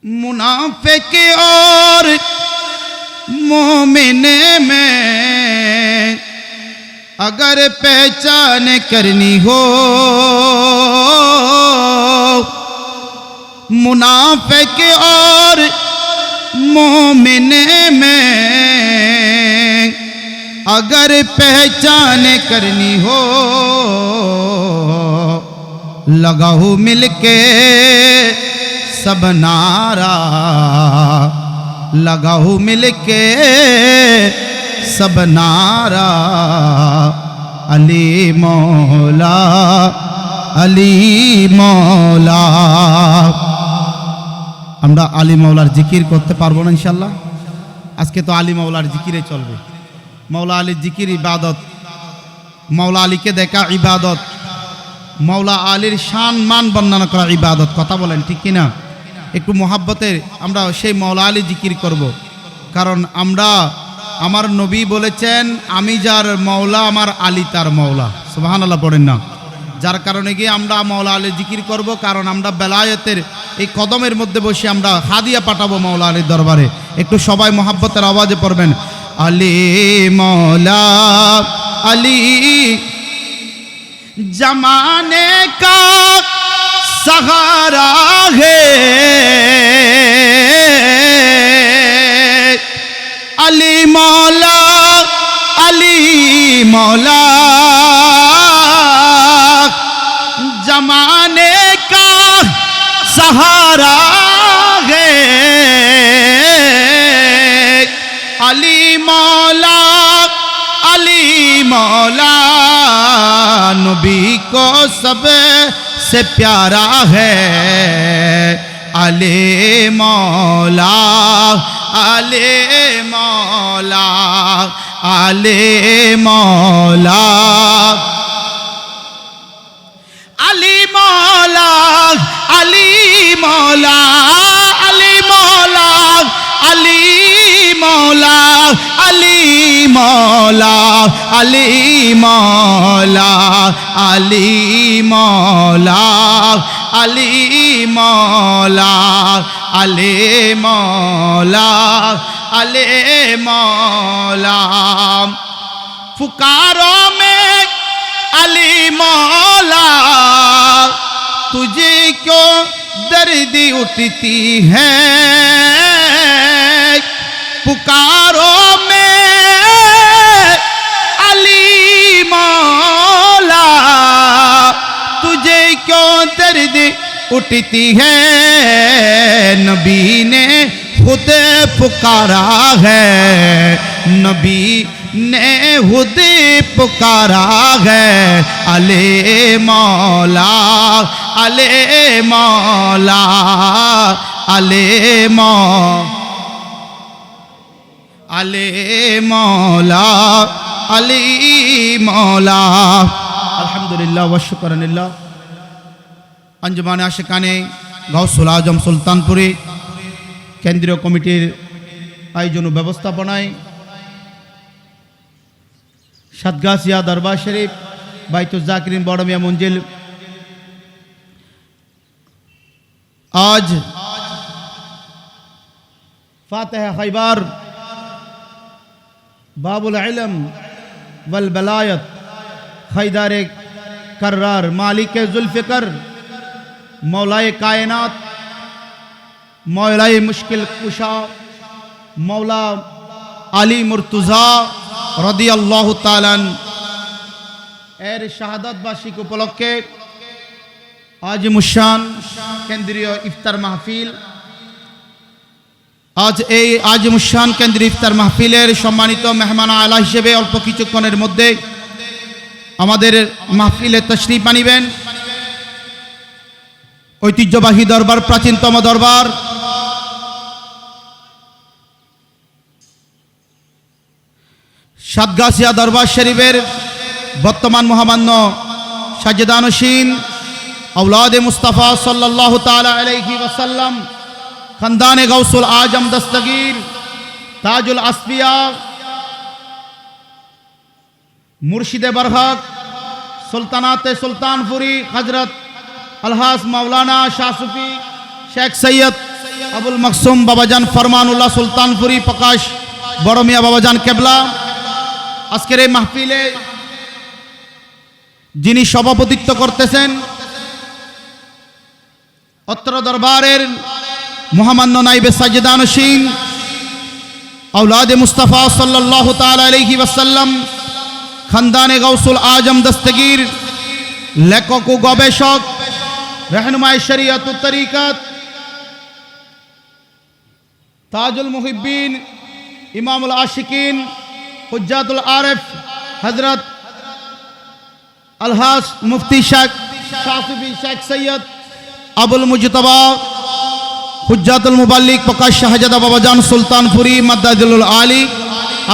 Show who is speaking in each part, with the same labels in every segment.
Speaker 1: मुनाफिक और मोमिन में अगर पहचान करनी हो, मुनाफिक और मोमिन में अगर पहचान करनी हो, लगाओ मिलके सब नारा, लगाओ मिलके सब नारा, अली मौला अली मौला। আমরা আলী মাওলার জিকির করতে পারবো না ইনশাআল্লাহ? আজকে তো আলী মাওলার জিকিরে চলবে। মাওলা আলীর জিকির ইবাদত, মাওলা আলীকে দেখা ইবাদত, মাওলা আলীর শান মান বর্ণনা করা ইবাদত। কথা বলেন ঠিক কিনা? একটু মোহাব্বতের আমরা সেই মাওলা আলী জিকির করব, কারণ আমরা আমার নবী বলেছেন আমি যার মাওলা আমার আলী তার মাওলা। সুবহানাল্লাহ পড়েন না? যার কারণে গিয়ে আমরা মাওলা আলী জিকির করব, কারণ আমরা বেলায়েতের এই কদমের মধ্যে বসে আমরা হাদিয়া পাঠাবো মাওলা আলীর দরবারে। একটু সবাই মোহাব্বতের আওয়াজে পড়বেন, আলী মৌলা আলী जमाने का सहारा है, अली मौला अली मौला जमाने का सहारा है, अली मौला अली मौला नबी को सब से प्यारा है, अली मौला अली मौला अली मौला अली मौला अली मौला अली मौला अली मौला अली मौला अली मौला अली मौला अली मौला अली मौला अली मौला। पुकारों में अली मौला तुझे क्यों दर्द उठती है, पुकारों में अली मौला तुझे क्यों दर्द उठती है, नबी ने खुद पुकारा है, नबी ने खुद पुकारा है, अली मौला अली मौला अली मौला अली मौला अली मौला। अल्हम्दुलिल्लाह व शुक्रानिल्लाह। अंजुमान आशिकाने গাউসুল আজম সুলতানপুরে কেন্দ্রীয় কমিটির আয়োজন ও ব্যবস্থাপনায় সাতগাছিয়া দরবার শরীফ বাইতুল জাকিরিন বড় মিয়া মঞ্জিল आज फातिहा खैबर बाबुल इल्म वल बलायत खैदार कर्रार मालिक जुल्फ़िकर मौलाए कायनात मौलाए मुश्किल कुशा मौला अली मुर्तज़ा रदियल्लाहु ताआला एर शहादत बार्षिक उपलक्षे আজিমুশান কেন্দ্রীয় ইফতার মাহফিল। আজ এই আজিমুশান কেন্দ্রীয় ইফতার মাহফিলের সম্মানিত মেহমান আলা হিসেবে অল্প কিছুক্ষণের মধ্যে আমাদের মাহফিলে তশরিফ আনিবেন ঐতিহ্যবাহী দরবার, প্রাচীনতম দরবার সাতগাছিয়া দরবার শরীফের বর্তমান মহামান্য সাজেদানশীন औलाद मुस्तफ़ा सल्लल्लाहु ताला अलैहि वसल्लम खानदान गौसुल आजम दस्तगीर ताजुल अस्फिया मुर्शिद बरहक सुल्तानात सुल्तानपुरी हजरत अलहास मौलाना शाह सूफी शेख सैयद আবুল মাকসুম বাবাজান ফরমানুল্লাহ সুলতানপুরি প্রকাশ বড় মিয়া বাবাজান কেবলা। আজকের এই মাহফিলে যিনি সভাপতিত্ব করতেছেন অত্র দরবারের মহামান্য নাইবে সাজেদানশীন আওলাদে মুস্তাফা সাল্লাল্লাহু তাআলা আলাইহি ওয়াসাল্লাম খানদানে গাউসুল আজম দস্তগীর লেখক ও গবেষক रहनुमाए शरीयत व तरीक़त ताजुल मुहिब्बीन इमामुल आशिकीन हुज्जतुल आरिफ हजरत अलहास मुफ्ती शेख शाफी शेख सैयद अबुल मुजतबा हुज्जतुल मुबल्लिग प्रकाश शाहजादा बाबाजान सुल्तानपुरी मद्दाजुल आली।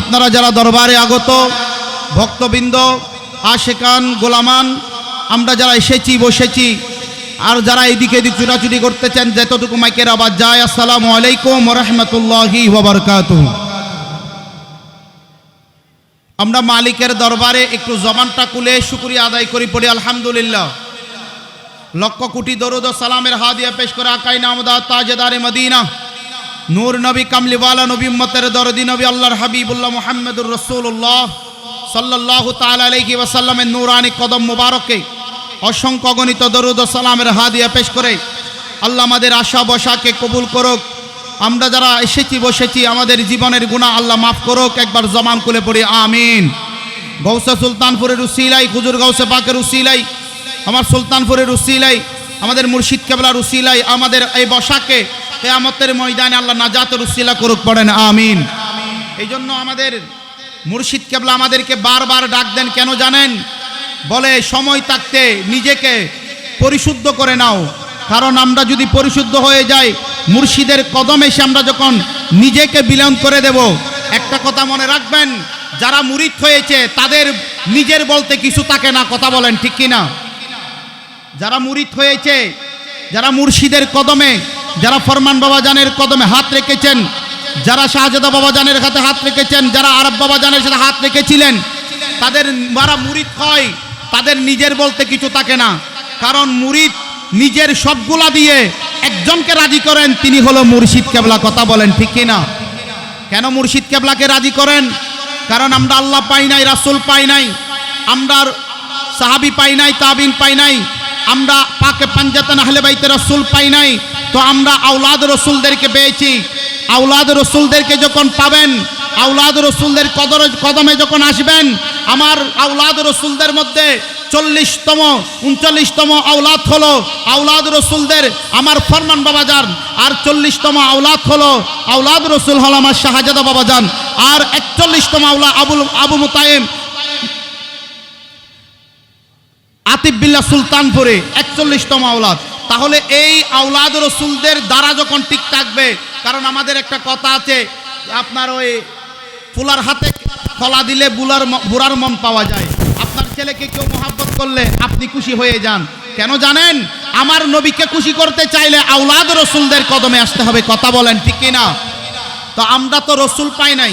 Speaker 1: আপনারা যারা দরবারে আগত ভক্তবৃন্দ আশিকান গোলামান আমরা যারা এসেছি বসেছি আর যারা এদিকে এদিক ছুটাছুটি করতেছেন যতটুকু মাইকের আওয়াজ যায় আসসালামু আলাইকুম ওয়া রাহমাতুল্লাহি ওয়া বারাকাতুহু। আমরা মালিকের দরবারে একটু জবানটা খুলে শুকরিয়া আদায় করি পড়ি আলহামদুলিল্লাহ। লক্ষ কোটি দরুদ ও সালামের হাদিয়া পেশ করে আকাই নামদার তাজদারে মদিনা নূর নবী কামলিওয়ালা নবী উম্মতের দরদি নবী আল্লাহর হাবিবুল্লাহ মুহাম্মদুর রাসূলুল্লাহ সাল্লাল্লাহু তাআলা আলাইহি ওয়াসাল্লামের নূরানি কদম মুবারকে অসংখ্য গণিত দরুদ ও সালামের হাদিয়া পেশ করে আল্লাহ আমাদের আশা বসাকে কবুল করুক। আমরা যারা এসেছি বসেছি আমাদের জীবনের গুনাহ আল্লাহ মাফ করুক। একবার জবান খুলে পড়ি আমিন। গৌসে সুলতানপুরের উসিলাই হুজুর গৌসে পাকের উসিলাই আমার সুলতানপুরের উসিলাই আমাদের মুর্শিদ কেবলার উসিলাই আমাদের এই বসাকে কিয়ামতের ময়দানে আল্লাহ নাজাতের উসিলা করুক পড়েন আমিন। এই জন্য আমাদের মুর্শিদ কেবলা আমাদেরকে বারবার ডাক দেন কেন জানেন? বলে সময় থাকতে নিজেকে পরিশুদ্ধ করে নাও, কারণ আমরা যদি পরিশুদ্ধ হয়ে যাই মুর্শিদের কদমে এসে আমরা যখন নিজেকে বিলীন করে দেব, একটা কথা মনে রাখবেন, যারা মুরিদ হয়েছে তাদের নিজের বলতে কিছু থাকে না। কথা বলেন ঠিক কিনা? যারা মুরিদ হয়েছে, যারা মুর্শিদের কদমে, যারা ফরমান বাবাজানের কদমে হাত রেখেছেন, যারা শাহজাদা বাবাজানের হাতে হাত রেখেছেন, যারা আরব বাবাজানের সাথে হাত রেখেছিলেন, তাদের যারা মুরিদ হয় তাদের নিজের বলতে কিছু থাকে না। কারণ মুরিদ নিজের সবগুলা দিয়ে একজনকে রাজি করেন, তিনি হলো মুর্শিদ কেবলা। কথা বলেন ঠিক কিনা? কেন মুর্শিদ কেবলাকে রাজি করেন? কারণ আমরা আল্লাহ পাই নাই, রাসূল পাই নাই, আমরা সাহাবী পাই নাই, তাবিন পাই নাই, আমরা পাকে পাঞ্জাতান আহলে বাইতে রাসূল পাই নাই, তো আমরা আওলাদ রাসূলদেরকে পেয়েছি। আওলাদ রাসূলদেরকে যখন পাবেন, আওলাদ রাসূলদের কদমে যখন আসবেন, আমার আওলাদ রাসূলদের মধ্যে 40তম 39তম আওলাদ হলো আওলাদ রাসূলদের আমার ফরমান বাবাজান, আর 40তম আওলাদ হলো আওলাদ রাসূল হলো আমার শাহজাদা বাবাজান, আর 41তম আওলাদ আবু মুতাইম আতিফ বিল্লাহ সুলতানপুরে 41তম আওলাদ। তাহলে এই আওলাদ রাসূলদের দ্বারা যখন ঠিক থাকবে, কারণ আমাদের একটা কথা আছে, আপনার ওই ফুলার হাতে কলা দিলে বুড়ার মন পাওয়া যায়। আপনার ছেলেকে কেউ মহব্বত করলে আপনি খুশি হয়ে যান। কেন জানেন? আমার নবীকে খুশি করতে চাইলে আওলাদ রাসূলদের কদমে আসতে হবে। কথা বলেন ঠিক কিনা? তো আমরা তো রাসূল পাই নাই,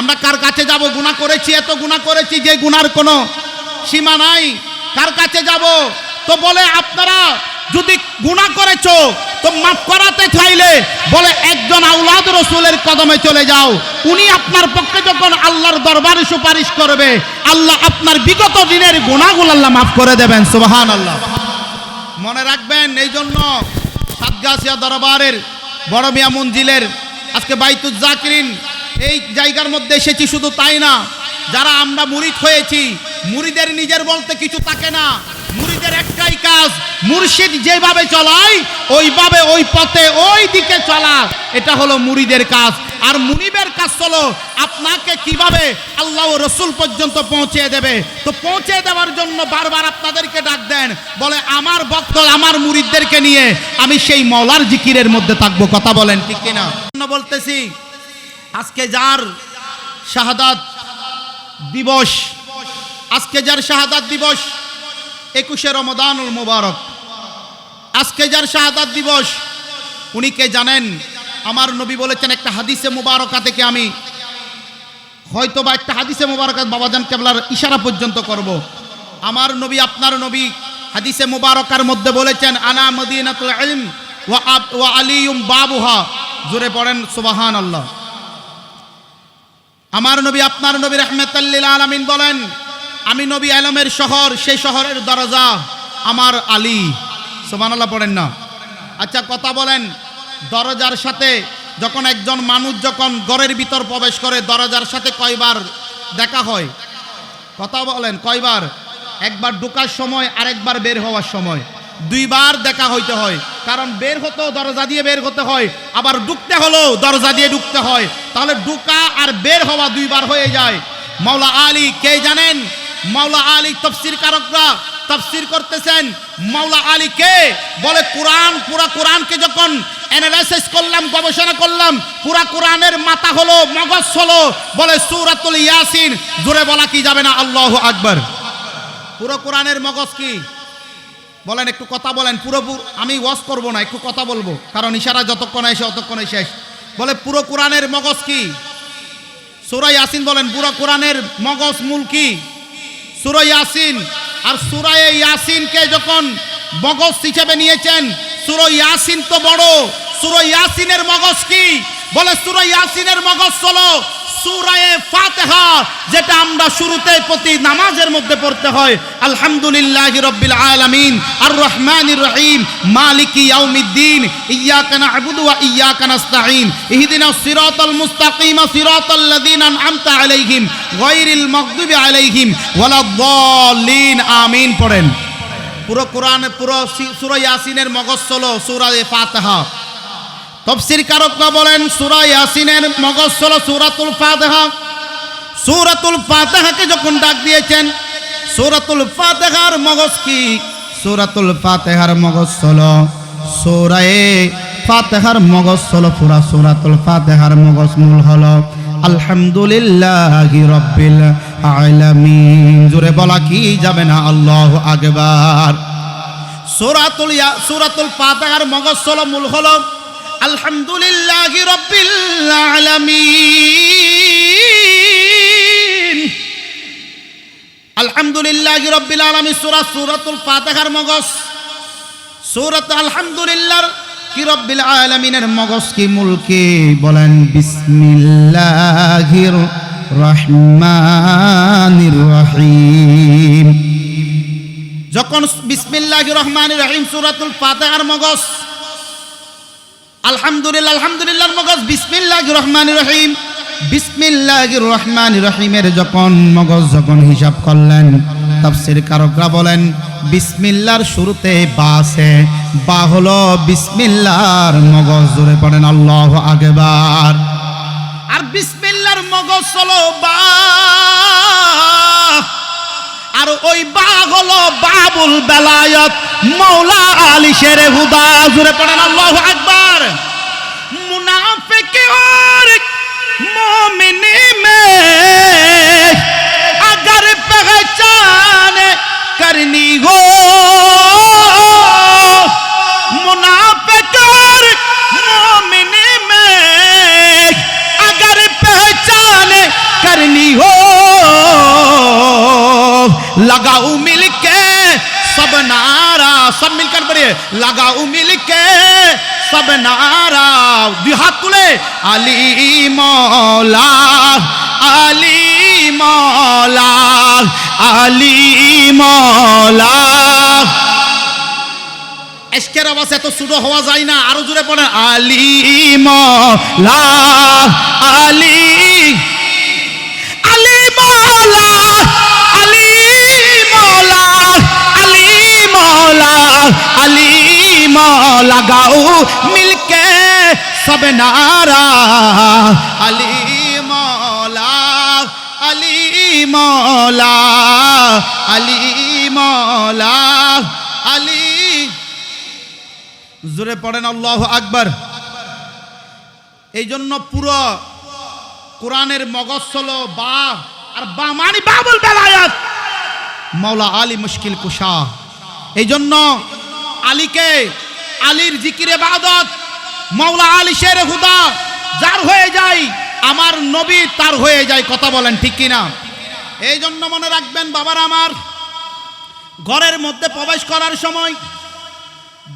Speaker 1: আমরা কার কাছে যাব? গুনাহ করেছি, এত গুনাহ করেছি যে গুনার কোনো সীমা নাই। কার কাছে যাব? তো বলে আপনারা যদি গুনাহ করেছো তো মাফ করাতে চাইলে বলে একজন আওলাদ রাসূলের কদমে চলে যাও, উনি আপনার পক্ষে যখন আল্লাহর দরবারে সুপারিশ করবে, আল্লাহ আপনার বিগত দিনের গুনাহগুলো আল্লাহ মাফ করে দেবেন। সুবহানাল্লাহ। মনে রাখবেন, এই জন্য সাতগাছিয়া দরবারের বড় মিয়া মঞ্জিলের আজকে বাইতুল জাকিরিন এই জায়গার মধ্যে এসেছি। শুধু তাই না, যারা আমরা মুরিদ হয়েছি, মুরিদের নিজের বলতে কিছু থাকে না। মুরিদের একটাই কাজ, মুর্শিদ যেভাবে চলায় ওইভাবে ওই পথে ওই দিকে চলা, এটা হলো মুরিদের কাজ। আর মুনিবের কাজ হলো আপনাকে কিভাবে আল্লাহ ও রাসূল পর্যন্ত পৌঁছে দেবে। তো পৌঁছে দেওয়ার জন্য বারবার আপনাদেরকে ডাক দেন, বলে আমার ভক্ত আমার মুরিদদেরকে নিয়ে আমি সেই মওলার জিকিরের মধ্যে থাকবো। কথা বলেন ঠিক কিনা? বলতেছি, আজকে যার শাহাদাত দিবস, আজকে যার শাহাদাত দিবস 21শে রমাদানুল মুবারক, আজকে যার শাহাদাত দিবস, উনি কে জানেন? আমার নবী বলেছেন, একটা হাদিসে মুবারকা থেকে আমি হয়তো বা একটা হাদিসে মুবারকা বাবাজান কেবলার ইশারা পর্যন্ত করব। আমার নবী, আপনার নবী হাদিসে মুবারকার মধ্যে বলেছেন, আনা মদিনাতুল ইলম ওয়া আলিয়ুম বাবুহা, জোরে পড়েন সুবহানাল্লাহ। আমার নবী আপনার নবী রাহমাতাল লিল আলামিন বলেন, আমি নবী আলমের শহর, সেই শহরের দরজা আমার আলী। সুবহানাল্লাহ পড়েন না? আচ্ছা কথা বলেন, দরজার সাথে যখন একজন মানুষ যখন ঘরের ভিতর প্রবেশ করে দরজার সাথে কয়বার দেখা হয়? কথা বলেন কয়বার? একবার ঢোকার সময় আর একবার বের হওয়ার সময়, দুইবার দেখা হইতে হয়। কারণ বের হতেও দরজা দিয়ে বের হতে হয়, আবার ঢুকতে হলেও দরজা দিয়ে ঢুকতে হয়। তাহলে ঢোকা আর বের হওয়া দুইবার হয়ে যায়। মাওলা আলী কে জানেন? মাওলা আলী তাফসীর কারকরা তাফসীর করতেছেন মাওলা আলী কে বলে, কোরআন, পুরা কোরআনকে যখন অ্যানালাইসিস করলাম, গবেষণা করলাম, পুরা কোরআনের মাথা হলো, মগজ হলো বলে সূরাতুল ইয়াসিন। জোরে বলা কি যাবে না? আল্লাহু আকবার। পুরো কোরআনের মগজ কি বলেন? একটু কথা বলেন। পুরো আমি ওয়াজ করব না, একটু কথা বলবো, কারণ ইশারা যতক্ষণ আসে ততক্ষণ শেষ। বলে পুরো কোরআনের মগজ কি? সূরা ইয়াসিন। বলেন পুরো কোরআনের মগজ মূল কি? সূরা ইয়াসিন। আর সূরা ইয়াসিনকে যখন মগজ হিসেবে নিয়েছেন, সূরা ইয়াসিন তো বড়, সূরা ইয়াসিনের মগজ কি? বলে সূরা ইয়াসিনের মগজ হলো সূরা ফাতিহা, যেটা আমরা শুরুতে প্রতি নামাজের মধ্যে পড়তে হয়। আলহামদুলিল্লাহি রাব্বিল আলামিন আর রহমানির রহিম মালিকি ইয়াউমিদ্দিন ইয়্যাকা না'বুদু ওয়া ইয়্যাকা নাস্তাঈন ইহদিনাস সিরাতাল মুস্তাকিম সিরাতাল লাযিনা আন'আমতা আলাইহিম গায়রিল মাগদুবি আলাইহিম ওয়ালাদ-দাল্লিন। আমিন পড়েন। পুরো কোরআন, পুরো সূরা ইয়াসিনের মগজ হলো সূরা ফাতিহা। তাফসীর কারকরা বলেন সূরা ইয়াসিনের মগজ হলো সূরাতুল ফাতিহা। সূরাতুল ফাতিহাকে যখন ডাক দিয়েছেন, সূরাতুল ফাতিহার মগজ কি? সূরাতুল ফাতিহার মগজ হলো সূরা ফাতিহার মগজ হলো পুরা সূরাতুল ফাতিহার মগজ মূল হলো আলহামদুলিল্লাহি রাব্বিল আলামিন। জোরে বলা কি যাবে না? আল্লাহু আকবার। সূরাতুল ফাতিহার মগজ হলো মূল হলো আলহামদুলিল্লাহি রাব্বিল আলামিন। আলহামদুলিল্লাহি রাব্বিল আলামিন সূরাতুল ফাতিহার মগজ। সূরাত আলহামদুলিল্লাহ কি রাব্বিল আলামিনের মগজ কি, মূল কি? বলেন বিসমিল্লাহির রহমানির রহিম। যখন বিসমিল্লাহির রহমানির রহিম সূরাতুল ফাতিহার মগজ, আলহামদুলিল্লাহর মগজ বিসমিল্লাহির রহমানির রহিম। বিসমিল্লাহির রহমানির রহিমের যখন মগজ যখন হিসাব করলেন, তাফসীর কারকরা বলেন বিসমিল্লাহর শুরুতে বা আছে, বা হলো বিসমিল্লাহর মগজ। জোরে পড়েন আল্লাহু আকবার। আর বিসমিল্লাহর মগজ হলো বা, আর ওই বা হলো বাবুল বেলায়েত মাওলা আলী শেরে হুদা। জোরে পড়েন আল্লাহু আকবার। মুনাফিক और मोमिन में अगर पहचान करनी हो, मुनाफिक और मोमिन में अगर पहचान करनी हो, लगाओ मिलके सब नारा, सब मिलकर पढ़िए, लगाओ मिलके सब नारा, हाथ तुले अली मौला अली मौला अली मौला। এশকের আওয়াজ এত ছোট হওয়া যায় না, আরো জোরে পড়েন আলী মৌলা আলী আলী মৌলা আলী মৌলা আলী मौला अली मौला गाओ मिलके सब नारा अली मौला अली मौला अली मौला अली। জোরে পড়েন আল্লাহু আকবার। এই জন্য পুরো কোরআনের মগজ হলো বা, আর বা মানে বাবুল বেলায়েত মাওলা আলী মুশকিল কুশা। এই জন্য আলীকে, আলীর জিকির ইবাদত মাওলা আলী শেরে হুদা যার হয়ে যায়, আমার নবী তার হয়ে যায়। কথা বলেন ঠিক কিনা? এই জন্য মনে রাখবেন বাবার আমার, ঘরের মধ্যে প্রবেশ করার সময়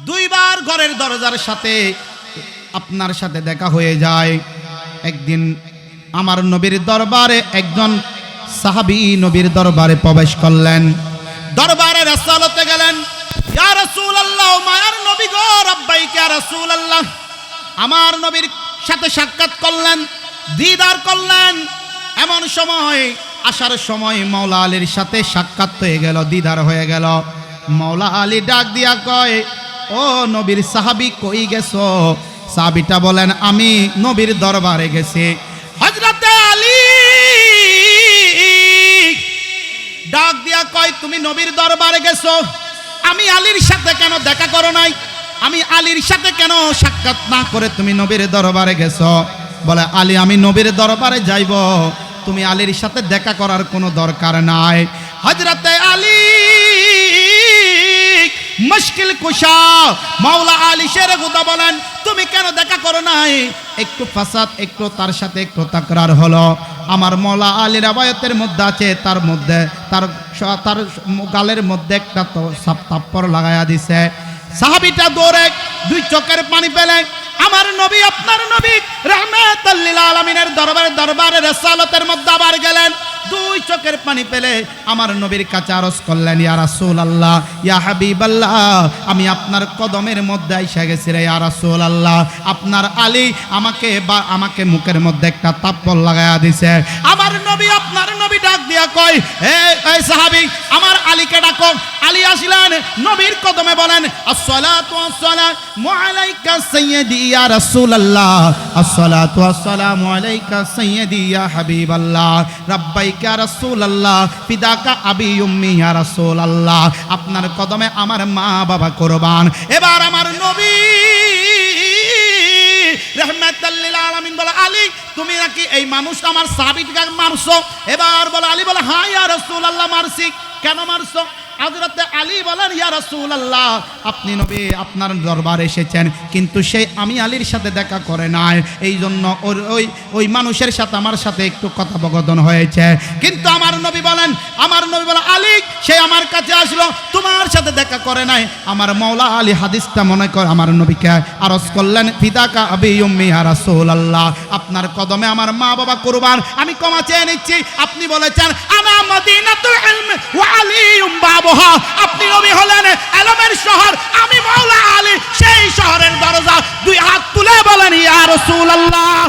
Speaker 1: দুইবার ঘরের দরজার সাথে আপনার সাথে দেখা হয়ে যায়। একদিন আমার নবীর দরবারে একজন সাহাবী নবীর দরবারে প্রবেশ করলেন, দরবারে রাসূলতে গেলেন। ইয়া রাসূলুল্লাহ, মায়ার নবী গো, রাব্বাইকা ইয়া রাসূলুল্লাহ। আমার নবীর সাথে সাক্ষাৎ করলেন, দিদার করলেন। এমন সময় আসার সময় মাওলা আলীর সাথে সাক্ষাৎ হয়ে গেল, দিদার হয়ে গেল। মাওলা আলী ডাক দিয়া কয়, ও নবীর সাহাবী কই গেছো? সাহাবীটা বলেন, আমি নবীর দরবারে গেছি। হযরতে আলী ডাক দিয়া কয়, তুমি নবীর দরবারে গেছো, আমি আলীর সাথে কেন দেখা করো নাই? আমি আলীর সাথে কেন সাক্ষাৎ না করে তুমি নবীর দরবারে গেছো? বলে, আলী আমি নবীর দরবারে যাইব, তুমি আলীর সাথে দেখা করার কোনো দরকার নাই। হযরতে আলী মুশকিল কুশা মাওলা আলী শেরে খুদা বলেন, তুমি কেন দেখা করো নাই? একটু ফাসাদ, একটু তার সাথে একটু তাকরার হলো। আমার মাওলা আলীর আবায়াতের মধ্যে আছে, তার মধ্যে তার গালের মধ্যে একটা তো থাপ্পড় লাগায়া দিছে। সাহাবীটা দৌড়ে দুই চোখের পানি পেলে আমার নবী, আপনার নবী রাহমাতাল লিল আলামিনের দরবারে রিসালাতের মধ্যে আবার গেলেন। দুই চোখের পানি পেলে আমার নবীর কাছে আরজ করলেন, ইয়া রাসূলুল্লাহ, ইয়া হাবিবাল্লাহ, আমি আপনার কদমের মধ্যে আইসা গেছি রে ইয়া রাসূলুল্লাহ। আপনার আলী আমাকে মুখের মধ্যে একটা থাপ্পড় লাগায়া দিছে। আমার নবী, আপনার নবী ডাক দিয়া কয়, এই সাহাবী, আমার আলীকে ডাকো। আলী আসলেন, নবীর কদমে বলেন, আসসালাতু ওয়াসসালামু আলাইকা সাইয়্যিদি ইয়া রাসূলুল্লাহ, আসসালাতু ওয়াসসালামু আলাইকা সাইয়্যিদি ইয়া হাবিবাল্লাহ, রাব্বাইকা ইয়া রাসূলুল্লাহ, ফিদাকা আবি উম্মি ইয়া রাসূলুল্লাহ। আপনার কদমে আমার মা বাবা কুরবান। এবার আমার নবী রাহমাতাল লিল আলামিন বলে, আলী তুমি নাকি এই মানুষ আমার সাহাবীকে মারছো? এবার বলে আলী বলে, হ্যাঁ ইয়া রাসূলুল্লাহ মারছি। কেন মারছো? হযরতে আলী বলেন, ইয়া রাসূলুল্লাহ, আপনি নবী আপনার দরবারে এসেছেন, কিন্তু সেই আমি আলীর সাথে দেখা করে নাই, এই জন্য ওই মানুষের সাথে আমার সাথে একটু কথোপকথন হয়েছে। কিন্তু আমার নবী বলে, আলী সে আমার কাছে আসলো, তোমার সাথে দেখা করে নাই। আমার মাওলা আলী হাদিসটা মনে করে আমার নবীকে আরজ করলেন, ফিদাকা আবি উম্মি ইয়া রাসূলুল্লাহ, আপনার কদমে আমার মা বাবা কুরবান, আমি ক্ষমা চেয়ে নিচ্ছি। আপনি বলেছেন, আনা মদিনাতুল ইলম ওয়া আলিয়ুম বাবুহা, আপনি নবী হলেন ইলমের শহর, আমি মাওলা আলী সেই শহরের দরজা। দুই হাত তুলে বলেন, ইয়া রাসূলুল্লাহ।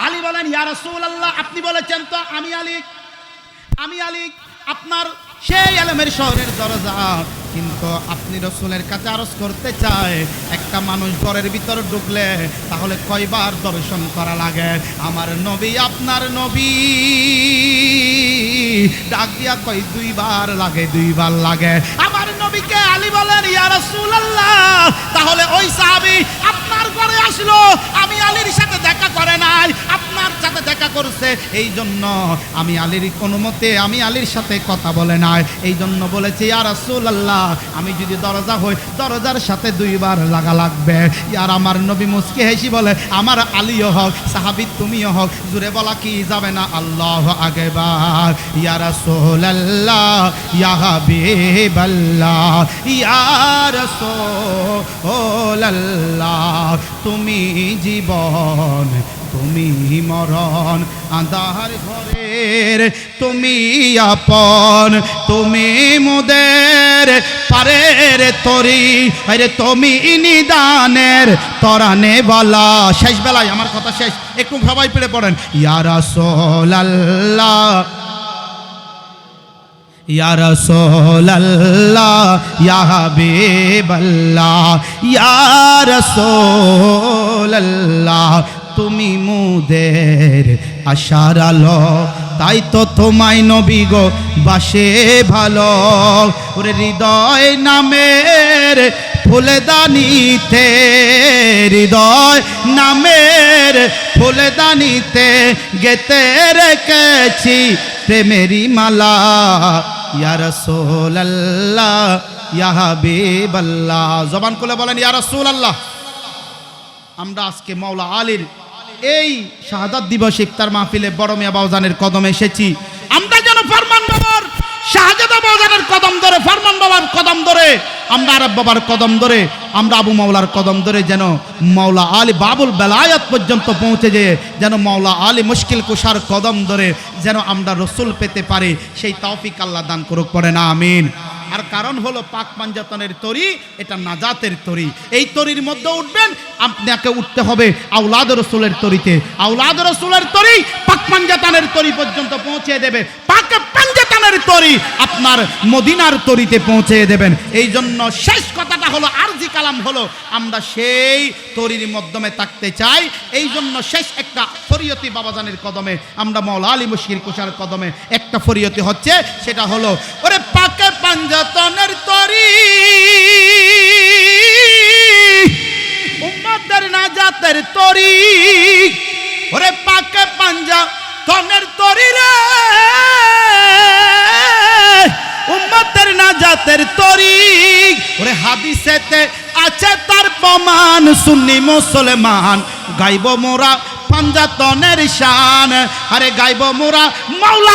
Speaker 1: আলী বলেন, ইয়া রাসূলুল্লাহ, আপনি বলেছেন তো আমি আলী আপনার সেই ইলমের শহরের দরজা, কিন্তু আপনি রাসূলের কাছে আরজ করতে চায়, একটা মানুষ ঘরের ভিতর ঢুকলে তাহলে কয়বার দর্শন করা লাগে? আমার নবী, আপনার নবী ডাক দিয়া কয়, দুইবার লাগে। আমার নবীকে আলী বলেন, ইয়া রাসূলুল্লাহ, তাহলে ওই সাহাবী আপনার ঘরে আসলো, আমি আলীর সাথে দেখা করে নাই, আপনার সাথে দেখা করছে, এই জন্য আমি আলীর কোনো মতে আমি আলীর সাথে কথা বলে নাই, এই জন্য বলেছি ইয়া রাসূলুল্লাহ, আমি যদি দরজা হই দরজার সাথে দুইবার লাগা লাগবে। ইয়ার আমার নবী মুস্কি হেসি বলে, আমার আলীও হোক, সাহাবী তুমিও হোক, জুড়ে বলা কি যাবে না আল্লাহু আকবার। ইয়া রাসূলুল্লাহ, ইয়া হাবিবাল্লাহ, ইয়া রাসূলুল্লাহ, তুমি জীবন, তুমি মরণ, আঁধার ঘরের তুমি আপন, তুমি মুদের পারের তরি, আরে তুমি নিদানের তরানে বালা। শেষ বেলায় আমার কথা শেষ, একটু সবাই পেড়ে পড়েন, ইয়া রাসূলুল্লাহ, ইয়া রাসূলুল্লাহ, ইয়া হাবিবাল্লাহ, ইয়া রাসূলুল্লাহ, তুমি মুদের আশার আলো, তাই তো তোমায় নবী গো বাসে ভালো। ওরে হৃদয় নামের ফুলদানিতে, হৃদয় নামের ফুলদানিতে গেতে রেখেছি প্রেমেরই মালা। ইয়া রাসূলুল্লাহ, ইয়া হাবিবাল্লাহ, জবান খুলে বলেন ইয়া রাসূলুল্লাহ। আমরা আজকে মাওলা আলীর এই শাহাদাত দিবস ইফতার মাহফিলে বড় মিয়া বাউজানের কদমে এসেছি। আমরা যেন ফরমান বাবার শাহজাদা বাজারের কদম ধরে, ফরমান বাবার কদম ধরে, আমরা আরব বাবার কদম ধরে, আমরা আবু মাওলার কদম ধরে যেন মাওলা আলী বাবুল বেলায়াত পর্যন্ত পৌঁছে যেয়ে যেন মাওলা আলী মুশকিল কুশার কদম ধরে যেন আমরা রসুল পেতে পারি, সেই তৌফিক আল্লাহ দান করুক, পড়ে না আমিন। আর কারণ হলো পাক পাঞ্জাতনের তরি, এটা নাজাতের তরি। এই তরির মধ্যে উঠবেন, আপনাকে উঠতে হবে আওলাদ রসুলের তরিতে। আওলাদ রসুলের তরি পাক পাঞ্জাতনের তরি পর্যন্ত পৌঁছে দেবে, পাক পাঞ্জাতনের তরি আপনার মদিনার তরিতে পৌঁছে দেবেন। এই জন্য শেষ কথাটা হলো আরজি কালাম হলো আমরা সেই তরির মাধ্যমে থাকতে চাই। এই জন্য শেষ একটা ফরিয়তি বাবাজানের কদমে, আমরা মাওলা আলী মুশকিল কুশার কদমে একটা ফরিয়তি হচ্ছে, সেটা হলো ওরে পাকে পাঞ্জাতনের তরি উম্মতের নাজাতের তরি, ওরে পাকে পাঞ্জাতনের তরি রে উম্মতের নাজাতের তরি, ওরে হাদিসেতে আছে তার প্রমাণ, সুন্নি মুসলমান গাইব মোরা পাঞ্জাতনের শান, আরে গাইব মোরা মাওলা